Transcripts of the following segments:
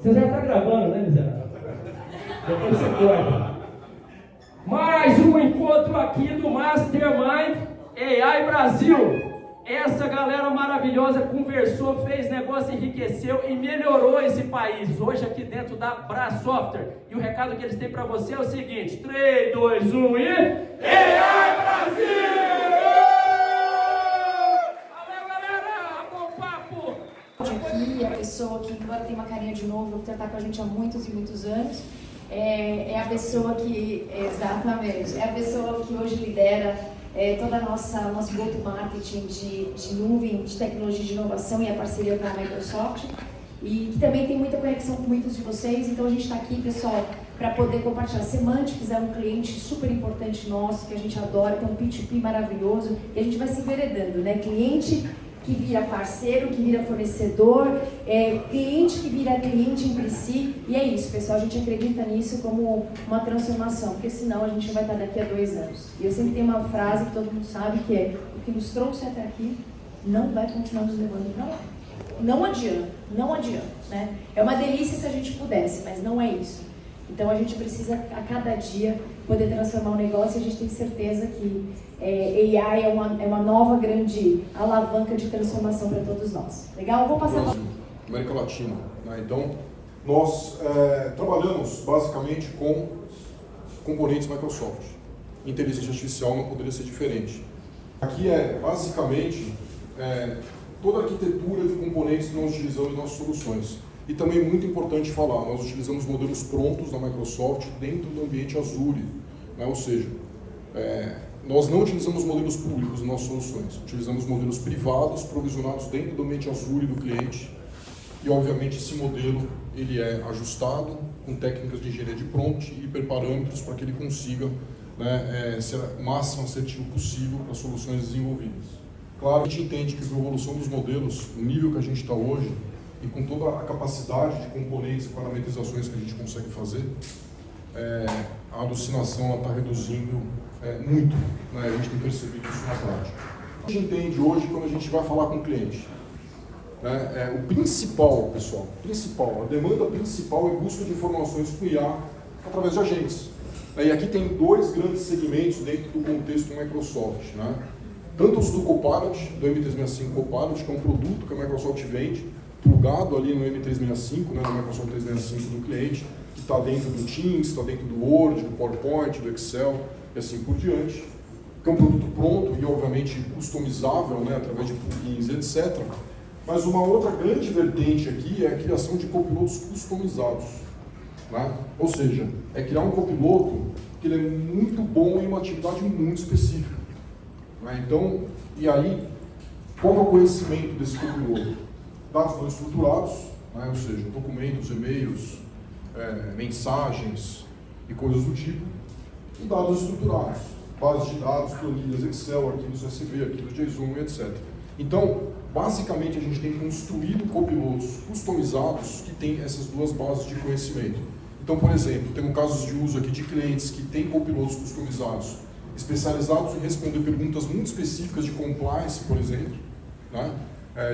Você já está gravando, né, miserável? Depois você corta. Mais um encontro aqui do Mastermind AI Brasil. Essa galera maravilhosa conversou, fez negócio, enriqueceu e melhorou esse país. Hoje aqui dentro da Bra Software. E o recado que eles têm para você é o seguinte: 3, 2, 1 e... AI Brasil! Valeu, galera! Bom papo! Aqui, a pessoa que agora tem uma carinha de novo, que está com a gente há muitos e muitos anos, é a pessoa que, exatamente, é a pessoa que hoje lidera toda a nosso go-to-marketing de nuvem, de tecnologia de inovação e a parceria com a Microsoft, e que também tem muita conexão com muitos de vocês. Então a gente está aqui, pessoal, para poder compartilhar. Semantics é um cliente super importante nosso, que a gente adora, tem um P2P maravilhoso, e a gente vai se enveredando, né? Cliente que vira parceiro, que vira fornecedor, cliente que vira cliente entre si, e é isso, pessoal, a gente acredita nisso como uma transformação, porque senão a gente não vai estar daqui a 2 anos. E eu sempre tenho uma frase que todo mundo sabe, que é: o que nos trouxe até aqui não vai continuar nos levando para lá. Não adianta, né? É uma delícia se a gente pudesse, mas não é isso. Então a gente precisa a cada dia poder transformar o negócio, e a gente tem certeza que AI é uma nova grande alavanca de transformação para todos nós. Legal? Eu vou passar Brasil, América Latina, né? Então, nós trabalhamos basicamente com componentes Microsoft. Inteligência artificial não poderia ser diferente. Aqui é basicamente toda a arquitetura de componentes que nós utilizamos em nossas soluções. E também muito importante falar, nós utilizamos modelos prontos da Microsoft dentro do ambiente Azure, né? Ou seja, nós não utilizamos modelos públicos em nossas soluções, utilizamos modelos privados provisionados dentro do ambiente Azure do cliente, e obviamente esse modelo ele é ajustado com técnicas de engenharia de prompt e hiperparâmetros para que ele consiga, né, ser o máximo assertivo possível para as soluções desenvolvidas. Claro, a gente entende que com a evolução dos modelos, o nível que a gente está hoje, e com toda a capacidade de componentes e parametrizações que a gente consegue fazer, a alucinação está reduzindo muito, né? A gente tem percebido isso na prática. A gente entende hoje quando a gente vai falar com o cliente. O principal, pessoal, a demanda principal é busca de informações com IA através de agentes. E aqui tem 2 grandes segmentos dentro do contexto Microsoft, né? Tanto os do Copilot, do M365 Copilot, que é um produto que a Microsoft vende, plugado ali no M365, né, no Microsoft 365 do cliente, que está dentro do Teams, está dentro do Word, do PowerPoint, do Excel e assim por diante, que é um produto pronto e obviamente customizável, né, através de plugins, etc. Mas uma outra grande vertente aqui é a criação de copilotos customizados, né? Ou seja, é criar um copiloto que ele é muito bom em uma atividade muito específica, né? Então, e aí, qual é o conhecimento desse copiloto? Dados não estruturados, né? Ou seja, documentos, e-mails, mensagens e coisas do tipo, e dados estruturados, bases de dados, planilhas Excel, arquivos CSV, arquivos JSON, etc. Então, basicamente, a gente tem construído copilotos customizados que têm essas 2 bases de conhecimento. Então, por exemplo, temos casos de uso aqui de clientes que têm copilotos customizados, especializados em responder perguntas muito específicas de compliance, por exemplo, né,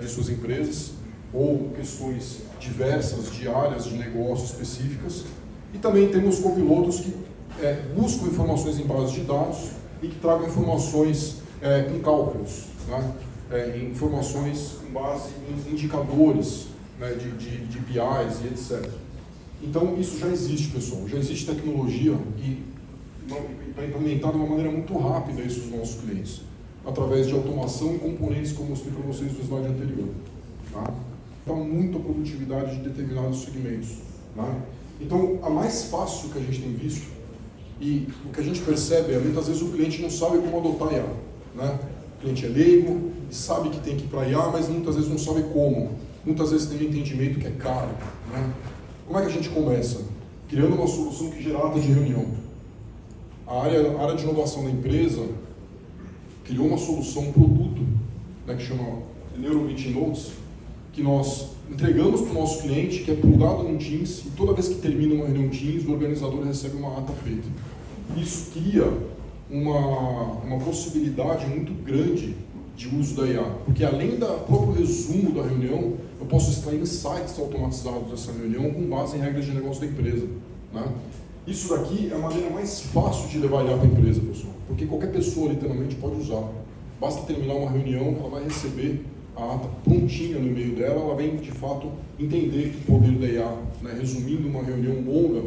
de suas empresas, ou questões diversas de áreas de negócio específicas. E também temos copilotos que buscam informações em bases de dados e que tragam informações com cálculos, né? Informações com base em indicadores, né, de BIs e etc. Então isso já existe, pessoal, já existe tecnologia e está implementada de uma maneira muito rápida isso nos nossos clientes, através de automação e componentes que eu mostrei para vocês no slide anterior. Tá? Então, muita produtividade de determinados segmentos. Tá? Então, a mais fácil que a gente tem visto, e o que a gente percebe é muitas vezes o cliente não sabe como adotar IA. Né? O cliente é leigo, sabe que tem que ir para IA, mas muitas vezes não sabe como. Muitas vezes tem um entendimento que é caro. Né? Como é que a gente começa? Criando uma solução que gera ata de reunião. A área de inovação da empresa criou uma solução, um produto, né, que chama NeuroMeeting Notes, que nós entregamos para o nosso cliente, que é plugado no Teams, e toda vez que termina uma reunião Teams, o organizador recebe uma ata feita. Isso cria uma possibilidade muito grande de uso da IA, porque além do próprio resumo da reunião, eu posso extrair insights automatizados dessa reunião com base em regras de negócio da empresa, né? Isso daqui é a maneira mais fácil de levar IA para a empresa, pessoal, porque qualquer pessoa literalmente pode usar. Basta terminar uma reunião, ela vai receber a ata prontinha no e-mail dela, ela vem de fato entender o poder da IA, né? Resumindo uma reunião longa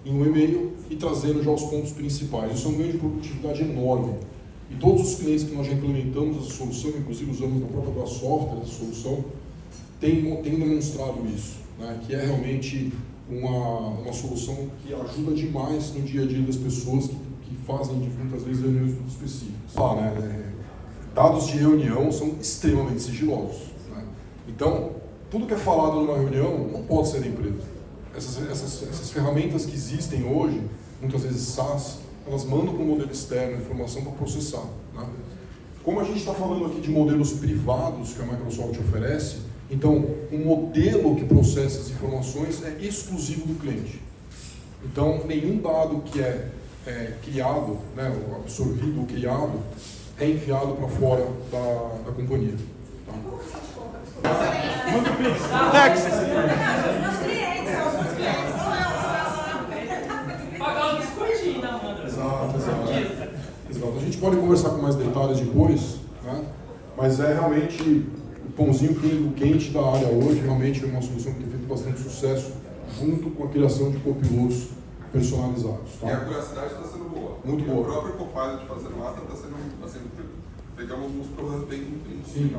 em um e-mail e trazendo já os pontos principais. Isso é um ganho de produtividade enorme. E todos os clientes que nós já implementamos essa solução, inclusive usamos na própria Glass Software essa solução, têm demonstrado isso, né? Que é realmente uma solução que ajuda demais no dia a dia das pessoas que fazem muitas vezes reuniões muito específicas. Dados de reunião são extremamente sigilosos, né? Então, tudo que é falado numa reunião não pode ser da empresa. Essas ferramentas que existem hoje, muitas vezes SaaS, elas mandam para o modelo externo a informação para processar, né? Como a gente está falando aqui de modelos privados que a Microsoft oferece, então o modelo que processa as informações é exclusivo do cliente. Então, nenhum dado que é criado, né, absorvido ou criado, é enviado para fora da companhia. Tá? Manda o Pix. Pagar o biscoitinho da Amanda. Exato. A gente pode conversar com mais detalhes depois, né? Mas é realmente o pãozinho quente da área hoje, realmente é uma solução que tem feito bastante sucesso, junto com a criação de copilotos personalizados. Tá? E a curiosidade está sendo boa. Muito boa. boa. O próprio Copilot fazendo mata está sendo pegamos alguns problemas bem cumpridos. Sim.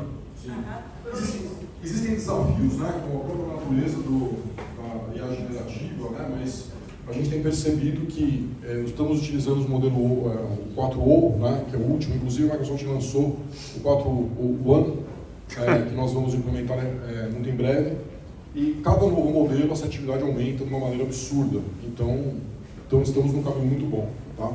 Existem desafios, né, com a própria natureza da IA generativa, né, mas a gente tem percebido que estamos utilizando o modelo o 4O, né, que é o último, inclusive a Microsoft lançou o 4O One, que nós vamos implementar muito em breve, e cada novo modelo, a assertividade aumenta de uma maneira absurda, então estamos num caminho muito bom. Tá?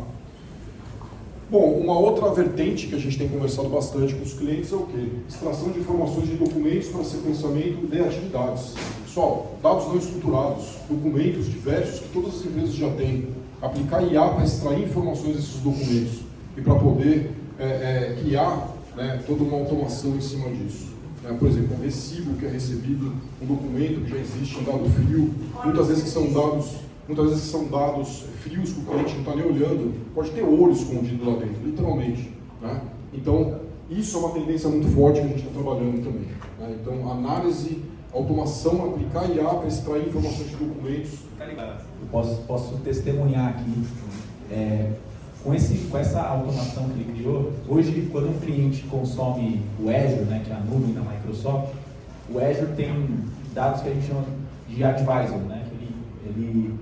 Bom, uma outra vertente que a gente tem conversado bastante com os clientes é o quê? Extração de informações de documentos para sequenciamento de atividades. Pessoal, dados não estruturados, documentos diversos que todas as empresas já têm. Aplicar IA para extrair informações desses documentos e para poder criar, né, toda uma automação em cima disso. Por exemplo, um recibo que é recebido, um documento que já existe, um dado frio, muitas vezes são dados frios que o cliente não está nem olhando, pode ter ouro escondido lá dentro, literalmente, né? Então, isso é uma tendência muito forte que a gente está trabalhando também, né? Então, análise, automação, aplicar IA para extrair informações de documentos. Eu posso testemunhar aqui, com essa automação que ele criou, hoje, quando um cliente consome o Azure, né, que é a nuvem da Microsoft, o Azure tem dados que a gente chama de advisor, né, que ele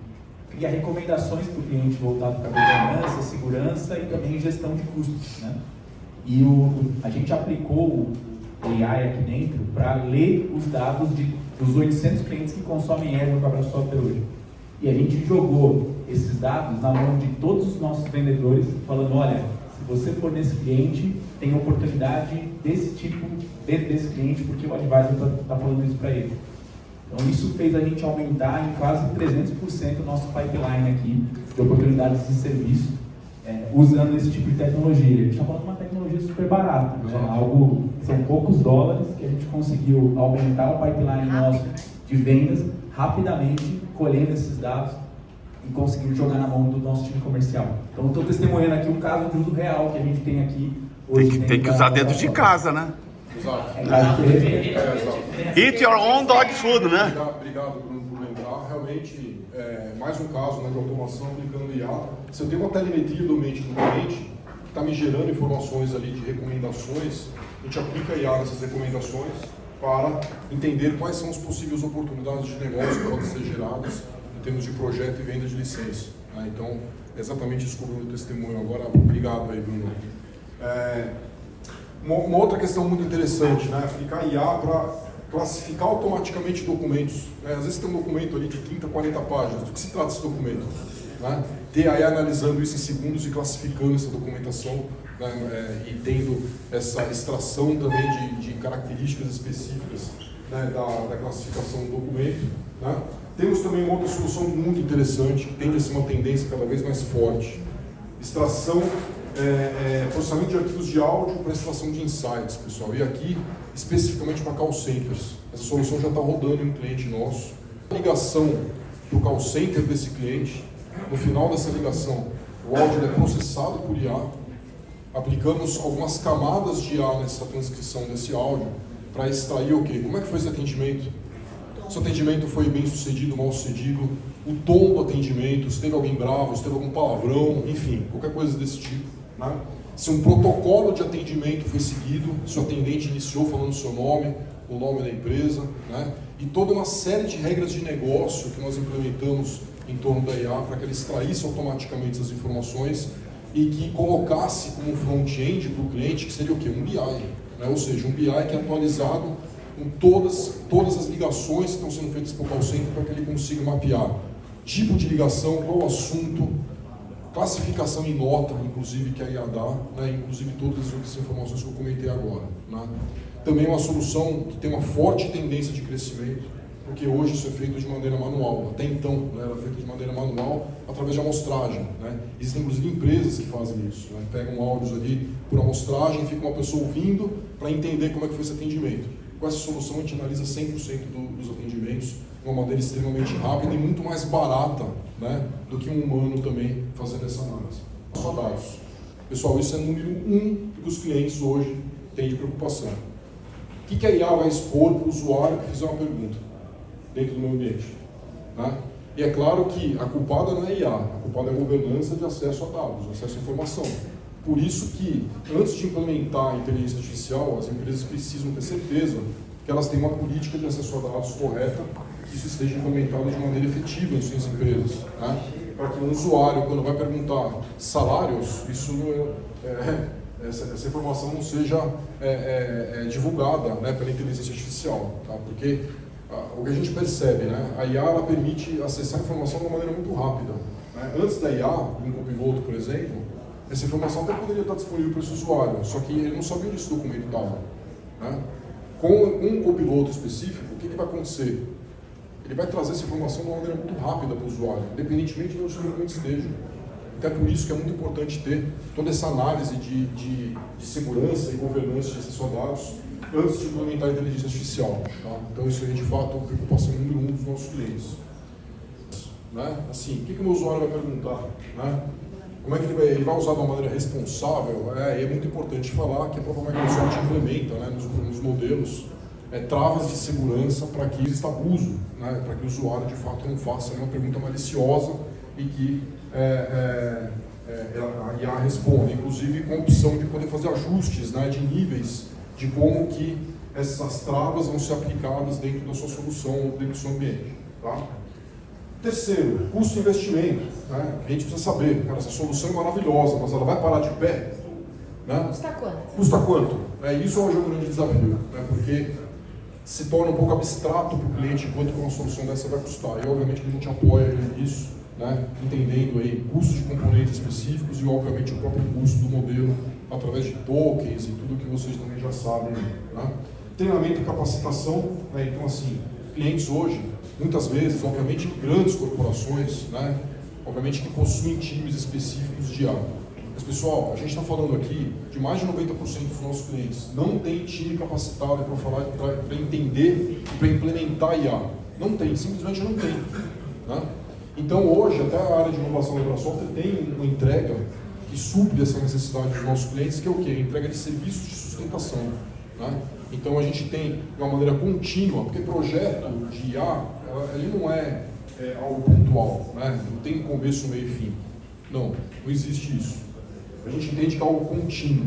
cria recomendações para o cliente voltado para governança, segurança e também gestão de custos, né? E a gente aplicou o AI aqui dentro para ler os dados dos 800 clientes que consomem Azure para a Microsoft hoje. E a gente jogou esses dados na mão de todos os nossos vendedores, falando, olha, se você for nesse cliente, tem oportunidade desse tipo dentro desse cliente, porque o advisor está falando isso para ele. Então isso fez a gente aumentar em quase 300% o nosso pipeline aqui de oportunidades de serviço, usando esse tipo de tecnologia. A gente está falando de uma tecnologia super barata, né? São poucos dólares que a gente conseguiu aumentar o pipeline nosso de vendas rapidamente, colhendo esses dados e conseguindo jogar na mão do nosso time comercial. Então estou testemunhando aqui um caso de uso real que a gente tem aqui hoje. Tem que usar dentro de casa, né? Exato. Eat your own dog food, né? Obrigado, Bruno, por lembrar. Realmente, mais um caso, né, de automação aplicando IA. Se eu tenho uma telemetria do ambiente do cliente que está me gerando informações ali de recomendações, a gente aplica IA nessas recomendações para entender quais são as possíveis oportunidades de negócio que podem ser geradas em termos de projeto e venda de licença. Né? Então, é exatamente isso que o Bruno testemunho agora. Obrigado aí, Bruno. Uma outra questão muito interessante, né? Aplicar IA para classificar automaticamente documentos. Né? Às vezes tem um documento ali de 30, 40 páginas. Do que se trata esse documento? Né? Ter a IA analisando isso em segundos e classificando essa documentação, né? E tendo essa extração também de características específicas, né? da classificação do documento. Né? Temos também uma outra solução muito interessante, que tende a ser uma tendência cada vez mais forte. Extração processamento de arquivos de áudio para extração de insights, pessoal. E aqui, especificamente para call centers. Essa solução já está rodando em um cliente nosso. A ligação para o call center desse cliente, no final dessa ligação, o áudio é processado por IA. Aplicamos algumas camadas de IA nessa transcrição desse áudio para extrair o quê? Como é que foi esse atendimento? Se o atendimento foi bem sucedido, mal sucedido, o tom do atendimento, se teve alguém bravo, se teve algum palavrão, enfim, qualquer coisa desse tipo. Né? Se um protocolo de atendimento foi seguido, se o atendente iniciou falando o seu nome, o nome da empresa, né? E toda uma série de regras de negócio que nós implementamos em torno da IA para que ele extraísse automaticamente essas informações e que colocasse como front-end para o cliente, que seria o quê? Um BI, né? Ou seja, um BI que é atualizado com todas as ligações que estão sendo feitas para o call center para que ele consiga mapear tipo de ligação, qual o assunto, classificação em nota, inclusive, que a IA dá, né? Inclusive todas as outras informações que eu comentei agora. Né? Também uma solução que tem uma forte tendência de crescimento, porque hoje isso é feito de maneira manual. Até então, né, era feito de maneira manual através de amostragem. Né? Existem inclusive empresas que fazem isso. Né? Pegam áudios ali por amostragem, fica uma pessoa ouvindo para entender como é que foi esse atendimento. Com essa solução a gente analisa 100% dos atendimentos de uma maneira extremamente rápida e muito mais barata, né, do que um humano também fazendo essa análise. Só dados. Pessoal, isso é número 1 que os clientes hoje têm de preocupação. O que a IA vai expor para o usuário que fizer uma pergunta dentro do meu ambiente? Né? E é claro que a culpada não é a IA, a culpada é a governança de acesso a dados, acesso à informação. Por isso que, antes de implementar a inteligência artificial, as empresas precisam ter certeza que elas têm uma política de acesso a dados correta, que isso esteja implementado de maneira efetiva em suas empresas. Né? Para que o usuário, quando vai perguntar salários, isso essa informação não seja divulgada, né, pela inteligência artificial. Tá? Porque o que a gente percebe, né, a IA ela permite acessar a informação de uma maneira muito rápida. Né? Antes da IA, em Copiloto, por exemplo, essa informação até poderia estar disponível para esse usuário, só que ele não sabia onde esse documento estava. Né? Com um copiloto específico, o que vai acontecer? Ele vai trazer essa informação de uma maneira muito rápida para o usuário, independentemente de onde o documento esteja. Então é por isso que é muito importante ter toda essa análise de segurança e governança de acesso a dados antes de implementar a inteligência artificial. Tá? Então isso é de fato a preocupação número 1 dos nossos clientes. Né? Assim, o que o meu usuário vai perguntar? Né? Como é que ele vai usar de uma maneira responsável? É muito importante falar que a própria Microsoft implementa, né, nos modelos travas de segurança para que exista abuso, né, para que o usuário de fato não faça uma pergunta maliciosa e que a IA responda, inclusive com a opção de poder fazer ajustes, né, de níveis de como que essas travas vão ser aplicadas dentro da sua solução ou dentro do seu ambiente. Tá? Terceiro, custo e investimento. Né? A gente precisa saber, cara, essa solução é maravilhosa, mas ela vai parar de pé? Né? Custa quanto? Custa quanto? Isso hoje é um grande desafio, né? Porque se torna um pouco abstrato para o cliente quanto que uma solução dessa vai custar. E obviamente que a gente apoia ele nisso, né? Entendendo aí custos de componentes específicos e obviamente o próprio custo do modelo através de tokens e tudo que vocês também já sabem. Né? Treinamento e capacitação, né? Então assim, clientes hoje, muitas vezes, obviamente grandes corporações, né? Obviamente que possuem times específicos de IA. Mas pessoal, a gente está falando aqui de mais de 90% dos nossos clientes não tem time capacitado para entender e para implementar IA. Não tem, simplesmente não tem. Né? Então hoje, até a área de inovação da Microsoft tem uma entrega que supre essa necessidade dos nossos clientes, que é o quê? A entrega de serviços de sustentação. Né? Então a gente tem de uma maneira contínua, porque projeto de IA, ele não é algo pontual, né? Não tem começo, meio e fim. Não existe isso. A gente entende que é algo contínuo,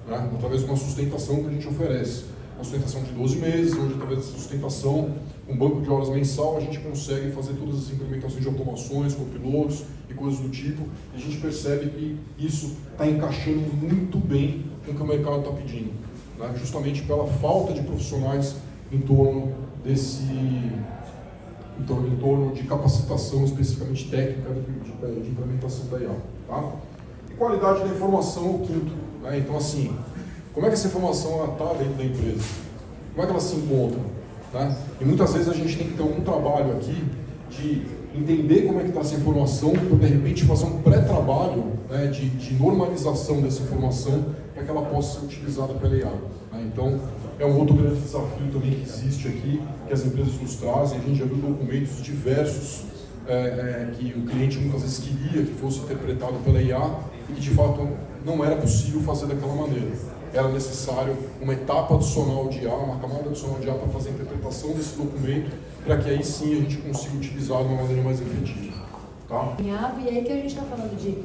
né? Através de uma sustentação que a gente oferece. Uma sustentação de 12 meses, onde através dessa sustentação, um banco de horas mensal, a gente consegue fazer todas as implementações de automações, copilotos e coisas do tipo, e a gente percebe que isso está encaixando muito bem com o que o mercado está pedindo, né? Justamente pela falta de profissionais em torno de capacitação especificamente técnica de implementação da IA. Tá? E qualidade da informação, o quinto. Né? Então, assim, como é que essa informação está dentro da empresa? Como é que ela se encontra? Né? E muitas vezes a gente tem que ter algum trabalho aqui de entender como é que está essa informação, para de repente fazer um pré-trabalho, né, de normalização dessa informação para que ela possa ser utilizada pela IA. Né? Então, é um outro grande desafio também que existe aqui, que as empresas nos trazem. A gente já viu documentos diversos que o cliente muitas vezes queria que fosse interpretado pela IA e que de fato não era possível fazer daquela maneira. Era necessário uma etapa adicional de IA, uma camada adicional de IA para fazer a interpretação desse documento, para que aí sim a gente consiga utilizar de uma maneira mais efetiva. Tá? E aí que a gente está falando de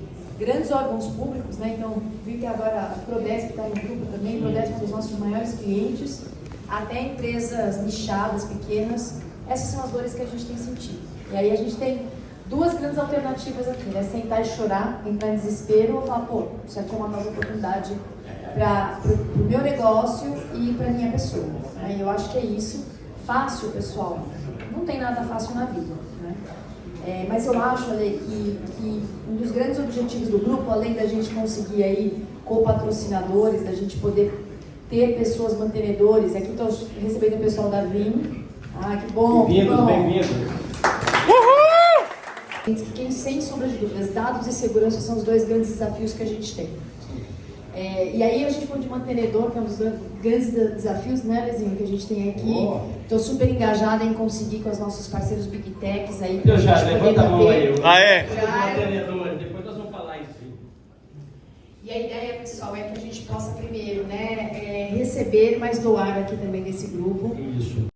grandes órgãos públicos, né? Então, vi que agora a Prodesp está no grupo também, a Prodesp é um dos nossos maiores clientes, até empresas nichadas, pequenas. Essas são as dores que a gente tem sentido. E aí a gente tem duas grandes alternativas aqui, né? Sentar e chorar, entrar em desespero ou falar, pô, isso aqui é uma nova oportunidade para o meu negócio e para a minha pessoa. Né? E eu acho que é isso. Fácil, pessoal, não tem nada fácil na vida. Né? Mas eu acho, Ale, que um dos grandes objetivos do grupo, além da gente conseguir aí co-patrocinadores, da gente poder ter pessoas mantenedores, aqui estou recebendo o pessoal da Vim. Ah, que bom! Bem-vindos, bem-vindos! Quem, sem sombra de dúvidas, dados e segurança são os dois grandes desafios que a gente tem. E aí a gente falou de mantenedor, que é um dos grandes desafios, né, Lezinho, que a gente tem aqui. Estou super engajada em conseguir com os nossos parceiros Big Techs aí. Eu já, levanta a mão aí. É? Depois nós vamos falar isso aí. E a ideia, pessoal, é que a gente possa primeiro, né, receber, mas doar aqui também desse grupo. Isso.